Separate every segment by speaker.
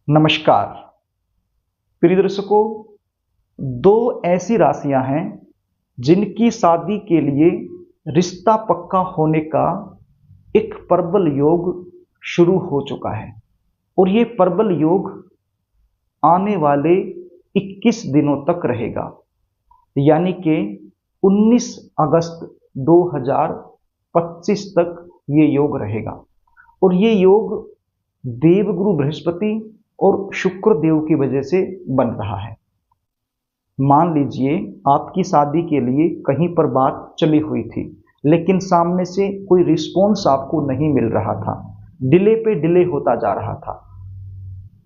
Speaker 1: नमस्कार प्रिय दर्शकों। दो ऐसी राशियां हैं जिनकी शादी के लिए रिश्ता पक्का होने का एक प्रबल योग शुरू हो चुका है और ये प्रबल योग आने वाले 21 दिनों तक रहेगा, यानी कि 19 अगस्त 2025 तक ये योग रहेगा। और ये योग देवगुरु बृहस्पति और शुक्र देव की वजह से बन रहा है। मान लीजिए आपकी शादी के लिए कहीं पर बात चली हुई थी, लेकिन सामने से कोई रिस्पॉन्स आपको नहीं मिल रहा था, डिले पे डिले होता जा रहा था।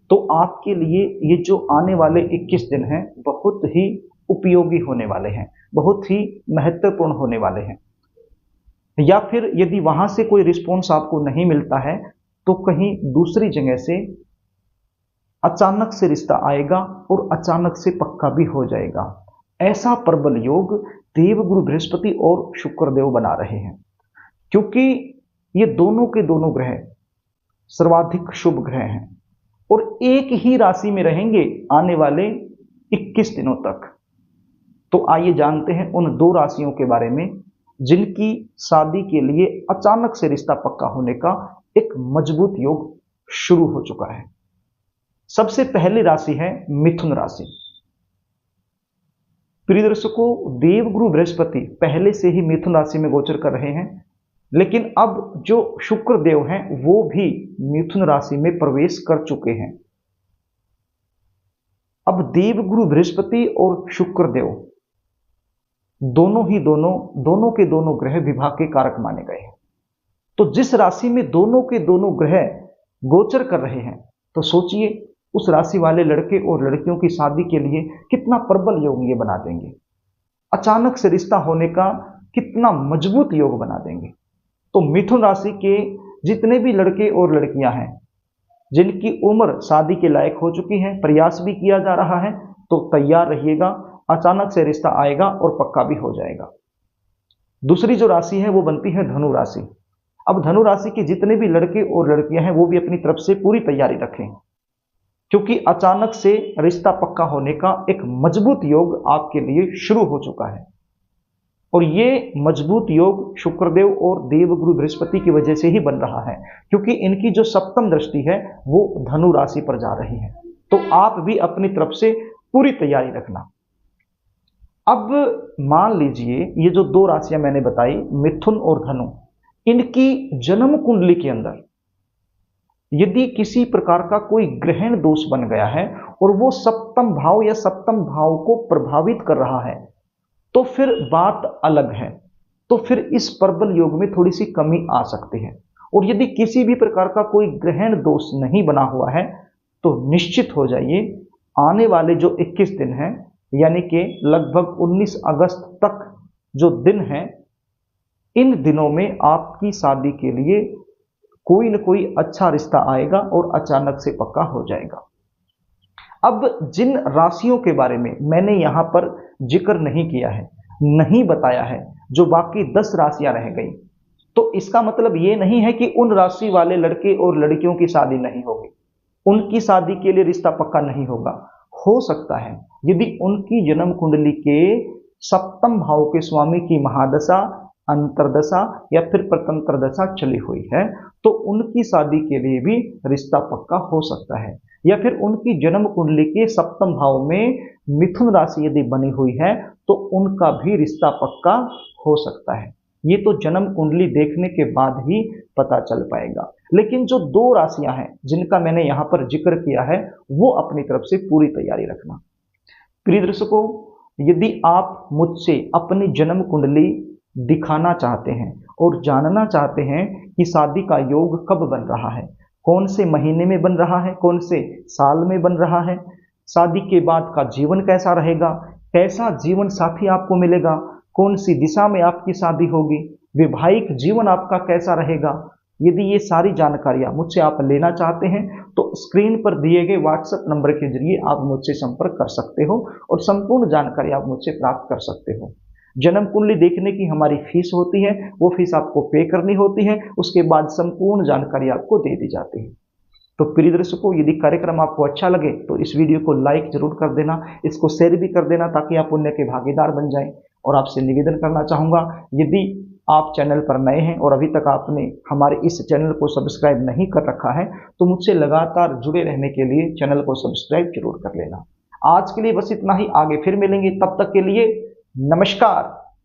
Speaker 1: तो आपके लिए ये जो आने वाले 21 दिन हैं बहुत ही उपयोगी होने वाले हैं, बहुत ही महत्वपूर्ण होने वाले हैं। या फिर यदि वहां से कोई रिस्पॉन्स आपको नहीं मिलता है तो कहीं दूसरी जगह से अचानक से रिश्ता आएगा और अचानक से पक्का भी हो जाएगा। ऐसा प्रबल योग देवगुरु बृहस्पति और शुक्रदेव बना रहे हैं, क्योंकि ये दोनों के दोनों ग्रह सर्वाधिक शुभ ग्रह हैं और एक ही राशि में रहेंगे आने वाले 21 दिनों तक। तो आइए जानते हैं उन दो राशियों के बारे में जिनकी शादी के लिए अचानक से रिश्ता पक्का होने का एक मजबूत योग शुरू हो चुका है। सबसे पहली राशि है मिथुन राशि। प्रिय दर्शकों, देवगुरु बृहस्पति पहले से ही मिथुन राशि में गोचर कर रहे हैं, लेकिन अब जो शुक्र देव हैं वो भी मिथुन राशि में प्रवेश कर चुके हैं। अब देवगुरु बृहस्पति और शुक्र देव दोनों के दोनों ग्रह विवाह के कारक माने गए हैं। तो जिस राशि में दोनों के दोनों ग्रह गोचर कर रहे हैं, तो सोचिए उस राशि वाले लड़के और लड़कियों की शादी के लिए कितना प्रबल योग ये बना देंगे, अचानक से रिश्ता होने का कितना मजबूत योग बना देंगे। तो मिथुन राशि के जितने भी लड़के और लड़कियां हैं जिनकी उम्र शादी के लायक हो चुकी है, प्रयास भी किया जा रहा है, तो तैयार रहिएगा, अचानक से रिश्ता आएगा और पक्का भी हो जाएगा। दूसरी जो राशि है वो बनती है धनु राशि। अब धनु राशि के जितने भी लड़के और लड़कियां हैं वो भी अपनी तरफ से पूरी तैयारी रखें, क्योंकि अचानक से रिश्ता पक्का होने का एक मजबूत योग आपके लिए शुरू हो चुका है। और ये मजबूत योग शुक्रदेव और देवगुरु बृहस्पति की वजह से ही बन रहा है, क्योंकि इनकी जो सप्तम दृष्टि है वो धनु राशि पर जा रही है। तो आप भी अपनी तरफ से पूरी तैयारी रखना। अब मान लीजिए ये जो दो राशियां मैंने बताई, मिथुन और धनु, इनकी जन्म कुंडली के अंदर यदि किसी प्रकार का कोई ग्रहण दोष बन गया है और वो सप्तम भाव या सप्तम भाव को प्रभावित कर रहा है, तो फिर बात अलग है। तो फिर इस प्रबल योग में थोड़ी सी कमी आ सकती है। और यदि किसी भी प्रकार का कोई ग्रहण दोष नहीं बना हुआ है तो निश्चित हो जाइए आने वाले जो 21 दिन हैं, यानी कि लगभग 19 अगस्त तक जो दिन हैं, इन दिनों में आपकी शादी के लिए कोई न कोई अच्छा रिश्ता आएगा और अचानक से पक्का हो जाएगा। अब जिन राशियों के बारे में मैंने यहां पर जिक्र नहीं किया है, नहीं बताया है, जो बाकी 10 राशियां रह गई, तो इसका मतलब ये नहीं है कि उन राशि वाले लड़के और लड़कियों की शादी नहीं होगी, उनकी शादी के लिए रिश्ता पक्का नहीं होगा। हो सकता है यदि उनकी जन्म कुंडली के सप्तम भाव के स्वामी की महादशा, अंतरदशा या फिर प्रतंत्र दशा चली हुई है तो उनकी शादी के लिए भी रिश्ता पक्का हो सकता है। या फिर उनकी जन्म कुंडली के सप्तम भाव में मिथुन राशि यदि बनी हुई है तो उनका भी रिश्ता पक्का हो सकता है। ये तो जन्म कुंडली देखने के बाद ही पता चल पाएगा। लेकिन जो दो राशियां हैं जिनका मैंने यहां पर जिक्र किया है वो अपनी तरफ से पूरी तैयारी रखना। प्रिय दर्शकों, यदि आप मुझसे अपनी जन्म कुंडली दिखाना चाहते हैं और जानना चाहते हैं कि शादी का योग कब बन रहा है, कौन से महीने में बन रहा है, कौन से साल में बन रहा है, शादी के बाद का जीवन कैसा रहेगा, कैसा जीवन साथी आपको मिलेगा, कौन सी दिशा में आपकी शादी होगी, वैवाहिक जीवन आपका कैसा रहेगा, यदि ये सारी जानकारियां मुझसे आप लेना चाहते हैं तो स्क्रीन पर दिए गए व्हाट्सएप नंबर के जरिए आप मुझसे संपर्क कर सकते हो और संपूर्ण जानकारी आप मुझसे प्राप्त कर सकते हो। जन्म कुंडली देखने की हमारी फीस होती है, वो फीस आपको पे करनी होती है, उसके बाद संपूर्ण जानकारी आपको दे दी जाती है। तो प्रिय दर्शकों, यदि कार्यक्रम आपको अच्छा लगे तो इस वीडियो को लाइक जरूर कर देना, इसको शेयर भी कर देना ताकि आप पुण्य के भागीदार बन जाएं। और आपसे निवेदन करना चाहूँगा, यदि आप चैनल पर नए हैं और अभी तक आपने हमारे इस चैनल को सब्सक्राइब नहीं कर रखा है तो मुझसे लगातार जुड़े रहने के लिए चैनल को सब्सक्राइब जरूर कर लेना। आज के लिए बस इतना ही, आगे फिर मिलेंगे, तब तक के लिए नमस्कार।